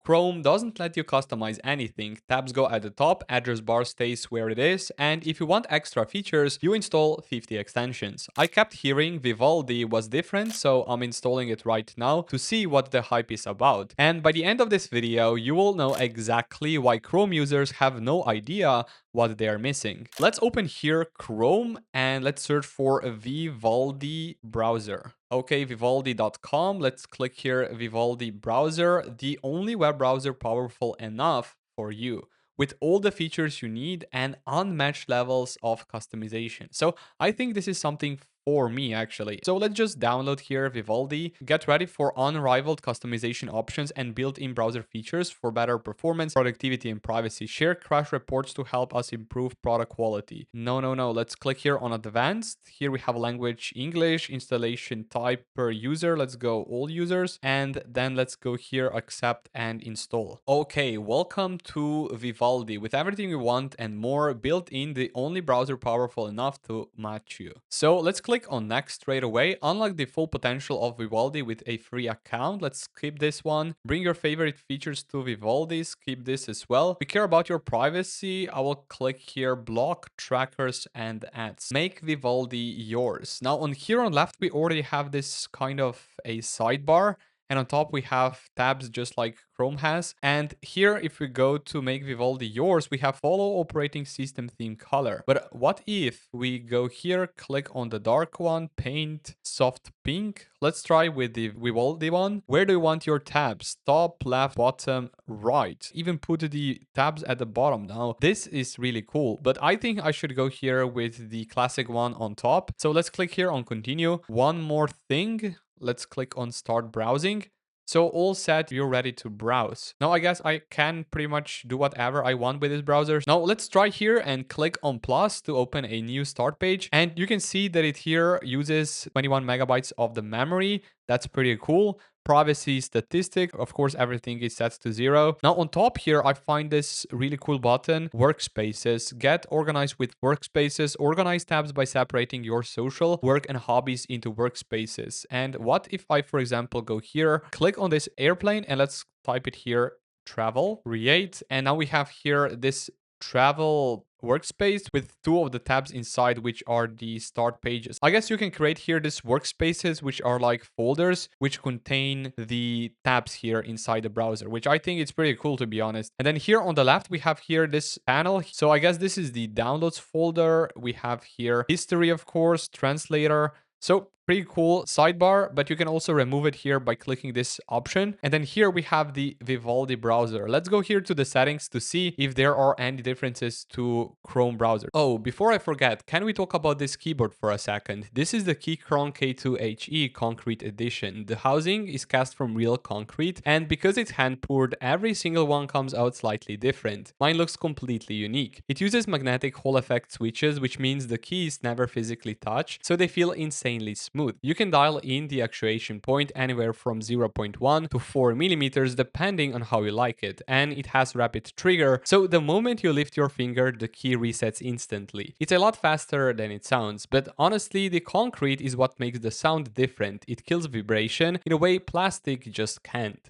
Chrome doesn't let you customize anything. Tabs go at the top, address bar stays where it is, and if you want extra features, you install 50 extensions. I kept hearing Vivaldi was different, so I'm installing it right now to see what the hype is about. And by the end of this video, you will know exactly why Chrome users have no idea what they are missing. Let's open here Chrome and let's search for a Vivaldi browser. Okay, vivaldi.com. Let's click here Vivaldi browser, the only web browser powerful enough for you, with all the features you need and unmatched levels of customization. So I think this is something for me actually. So let's just download here Vivaldi, get ready for unrivaled customization options and built-in browser features for better performance, productivity, and privacy. Share crash reports to help us improve product quality. No. Let's click here on advanced. Here we have language English, installation type per user. Let's go all users. And then let's go here, accept and install. Okay, welcome to Vivaldi with everything you want and more built in, the only browser powerful enough to match you. So let's click on next straight away. Unlock the full potential of Vivaldi with a free account. Let's skip this one. Bring your favorite features to Vivaldi. Skip this as well. We care about your privacy. I will click here block trackers and ads. Make Vivaldi yours. Now on here on left, we already have this kind of a sidebar. And on top, we have tabs just like Chrome has. And here, if we go to make Vivaldi yours, we have follow operating system theme color. But what if we go here, click on the dark one, paint soft pink. Let's try with the Vivaldi one. Where do you want your tabs? Top, left, bottom, right. Even put the tabs at the bottom. Now, this is really cool. But I think I should go here with the classic one on top. So let's click here on continue. One more thing. Let's click on start browsing. So all set, you're ready to browse. Now I guess I can pretty much do whatever I want with this browser. Now let's try here and click on plus to open a new start page. And you can see that it here uses 21 megabytes of the memory. That's pretty cool. Privacy statistic, of course, everything is set to 0. Now on top here, I find this really cool button, workspaces. Get organized with workspaces. Organize tabs by separating your social, work, and hobbies into workspaces. And what if I, for example, go here, click on this airplane, and let's type it here, travel, create. And now we have here this travel workspace with 2 of the tabs inside, which are the start pages. I guess you can create here this workspaces, which are like folders which contain the tabs here inside the browser, which I think it's pretty cool, to be honest. And then here on the left we have here this panel. So I guess this is the downloads folder. We have here history, of course, translator. So pretty cool sidebar, but you can also remove it here by clicking this option. And then here we have the Vivaldi browser. Let's go here to the settings to see if there are any differences to Chrome browser. Oh, before I forget, can we talk about this keyboard for a second? This is the Keychron K2HE Concrete Edition. The housing is cast from real concrete, and because it's hand poured, every single one comes out slightly different. Mine looks completely unique. It uses magnetic Hall effect switches, which means the keys never physically touch, so they feel insanely smooth. You can dial in the actuation point anywhere from 0.1 to 4 millimeters depending on how you like it, and it has rapid trigger, so the moment you lift your finger, the key resets instantly. It's a lot faster than it sounds, but honestly, the concrete is what makes the sound different. It kills vibration in a way plastic just can't.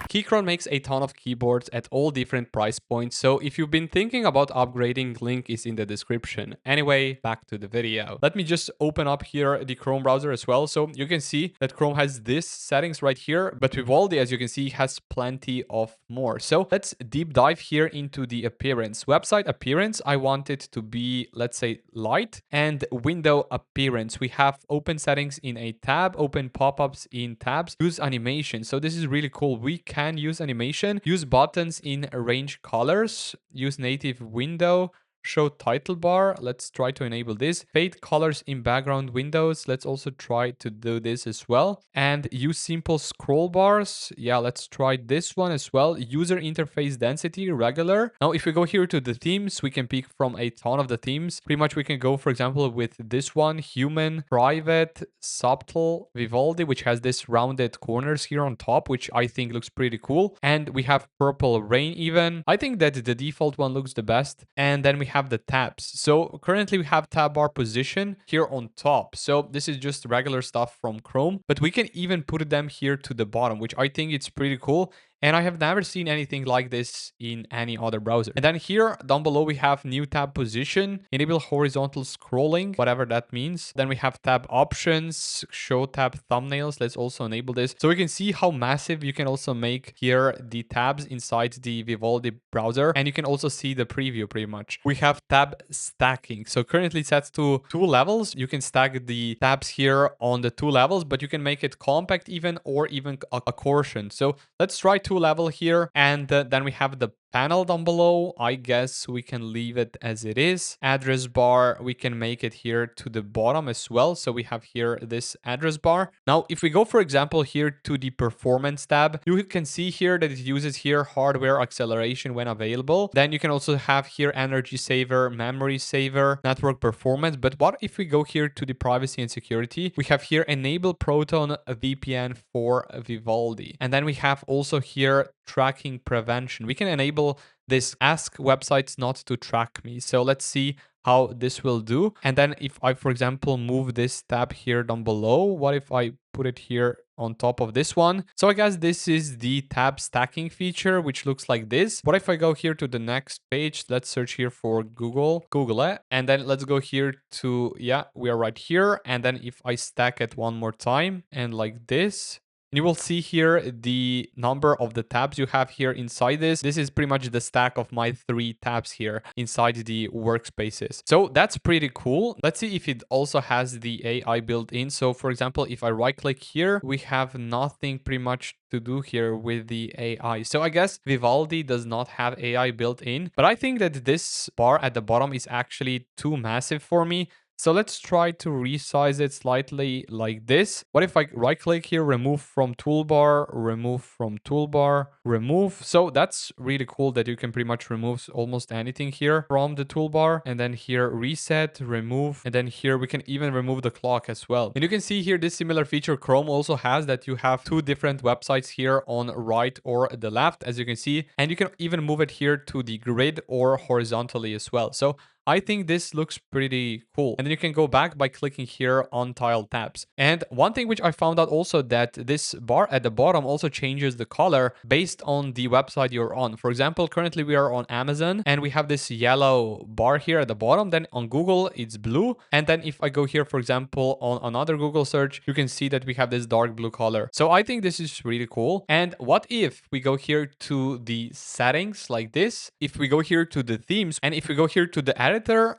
Keychron makes a ton of keyboards at all different price points, so if you've been thinking about upgrading, link is in the description. Anyway, back to the video. Let me just open up here the Chrome browser as well, so you can see that Chrome has this settings right here, but Vivaldi, as you can see, has plenty of more. So let's deep dive here into the appearance. Website appearance, I want it to be, let's say, light, and window appearance. We have open settings in a tab, open pop-ups in tabs, use animation. So this is really cool. We can use animation, use buttons in arrange colors, use native window, show title bar. Let's try to enable this. Fade colors in background windows. Let's also try to do this as well. And use simple scroll bars. Yeah, let's try this one as well. User interface density, regular. Now, if we go here to the themes, we can pick from a ton of the themes. Pretty much we can go, for example, with this one, human, private, subtle, Vivaldi, which has this rounded corners here on top, which I think looks pretty cool. And we have purple rain even. I think that the default one looks the best. And then we have the tabs. So currently we have tab bar position here on top. So this is just regular stuff from Chrome, but we can even put them here to the bottom, which I think it's pretty cool. And I have never seen anything like this in any other browser. And then here down below, we have new tab position, enable horizontal scrolling, whatever that means. Then we have tab options, show tab thumbnails. Let's also enable this. So we can see how massive you can also make here the tabs inside the Vivaldi browser. And you can also see the preview pretty much. We have tab stacking. So currently set to 2 levels. You can stack the tabs here on the 2 levels, but you can make it compact even or even a portion. So let's try 2 level here. And then we have the panel down below. I guess we can leave it as it is. Address bar, we can make it here to the bottom as well. So we have here this address bar. Now, if we go, for example, here to the performance tab, you can see here that it uses here hardware acceleration when available. Then you can also have here energy saver, memory saver, network performance. But what if we go here to the privacy and security? We have here enable Proton VPN for Vivaldi. And then we have also here tracking prevention. We can enable this ask websites not to track me. So let's see how this will do. And then if I, for example, move this tab here down below, what if I put it here on top of this one? So I guess this is the tab stacking feature, which looks like this. What if I go here to the next page? Let's search here for Google it. And then let's go here to, yeah, we are right here. And then if I stack it one more time and like this, you will see here the number of the tabs you have here inside this. This is pretty much the stack of my 3 tabs here inside the workspaces. So that's pretty cool. Let's see if it also has the AI built in. So for example, if I right click here, we have nothing pretty much to do here with the AI. So I guess Vivaldi does not have AI built in, but I think that this bar at the bottom is actually too massive for me. So let's try to resize it slightly like this. What if I right click here, remove from toolbar, remove from toolbar, remove. So that's really cool that you can pretty much remove almost anything here from the toolbar. And then here reset, remove. And then here we can even remove the clock as well. And you can see here this similar feature Chrome also has, that you have 2 different websites here on right or the left, as you can see. And you can even move it here to the grid or horizontally as well. So I think this looks pretty cool. And then you can go back by clicking here on tile tabs. And one thing which I found out also, that this bar at the bottom also changes the color based on the website you're on. For example, currently we are on Amazon and we have this yellow bar here at the bottom. Then on Google, it's blue. And then if I go here, for example, on another Google search, you can see that we have this dark blue color. So I think this is really cool. And what if we go here to the settings like this? If we go here to the themes, and if we go here to the editor,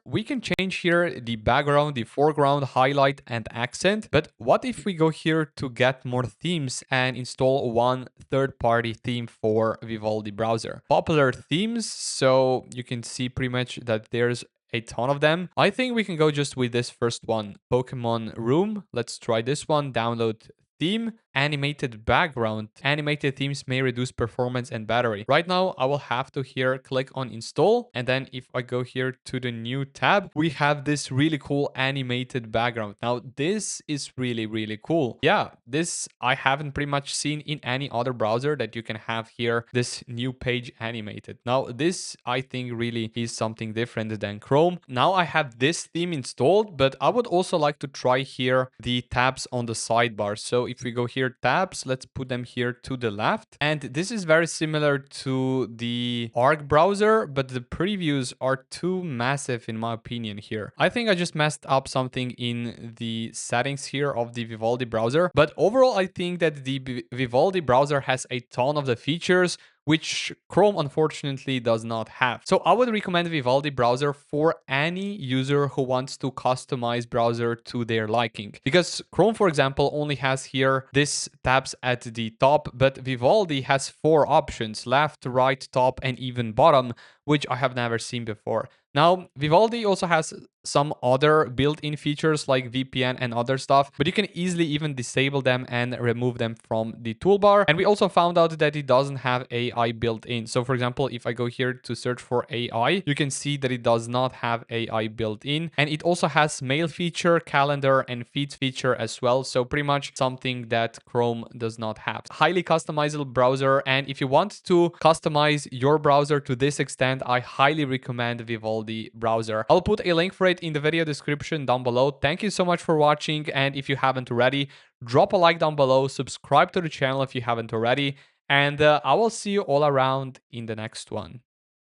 we can change here the background, the foreground, highlight, and accent. But what if we go here to get more themes and install one third-party theme for Vivaldi browser? Popular themes, so you can see pretty much that there's a ton of them. I think we can go just with this first one, Pokemon Room. Let's try this one, download theme, animated background. Animated themes may reduce performance and battery. Right now, I will have to here click on install. And then if I go here to the new tab, we have this really cool animated background. Now, this is really, really cool. Yeah, this I haven't pretty much seen in any other browser, that you can have here this new page animated. Now, this I think really is something different than Chrome. Now I have this theme installed, but I would also like to try here the tabs on the sidebar. So if we go here, tabs, let's put them here to the left. And this is very similar to the Arc browser, but the previews are too massive in my opinion here. I think I just messed up something in the settings here of the Vivaldi browser. But overall, I think that the Vivaldi browser has a ton of the features which Chrome unfortunately does not have. So I would recommend Vivaldi browser for any user who wants to customize browser to their liking. Because Chrome, for example, only has here this tabs at the top, but Vivaldi has 4 options, left, right, top, and even bottom, which I have never seen before. Now, Vivaldi also has some other built-in features like VPN and other stuff, but you can easily even disable them and remove them from the toolbar. And we also found out that it doesn't have AI built in. So for example, if I go here to search for AI, you can see that it does not have AI built in. And it also has mail feature, calendar, and feeds feature as well. So pretty much something that Chrome does not have. Highly customizable browser. And if you want to customize your browser to this extent, I highly recommend Vivaldi Vivaldi browser. I'll put a link for it in the video description down below. Thank you so much for watching, and if you haven't already, drop a like down below, subscribe to the channel if you haven't already, and I will see you all around in the next one.